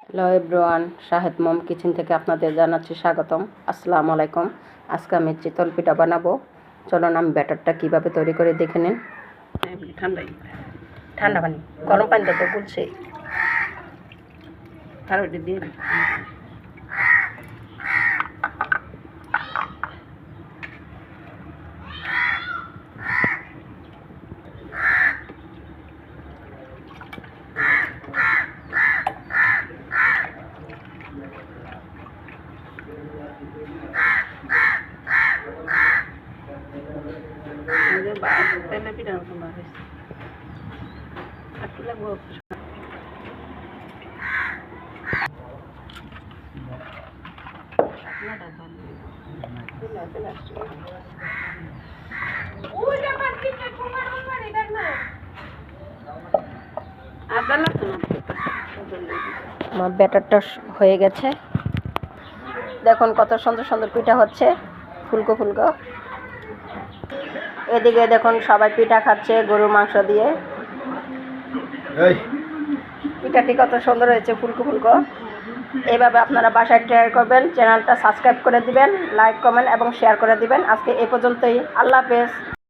Hello everyone, Shahed mom kitchen থেকে আপনাদের জানাচ্ছি স্বাগতম। আসসালামু আলাইকুম। আজকে আমি চিতল পিঠা বানাবো। চলুন আমি ব্যাটারটা কীভাবে তৈরি করে দেখে নিন। ঠান্ডা পানি, গরম পানিতে তো গুলছে। আর ওইটা দিয়ে তেলে পিঠা লাগবো। আমার ব্যাটারটা হয়ে গেছে, দেখুন কত সুন্দর সুন্দর পিঠা হচ্ছে, ফুলকো ফুলকো। এদিকে দেখুন সবাই পিঠা খাচ্ছে গরুর মাংস দিয়ে। পিঠাটি কত সুন্দর হয়েছে, ফুলকো ফুলকো। এইভাবে আপনারা বাসায় ট্রাই করবেন। চ্যানেলটা সাবস্ক্রাইব করে দিবেন, লাইক কমেন্ট এবং শেয়ার করে দিবেন। আজকে এই পর্যন্তই। আল্লাহ হাফেজ।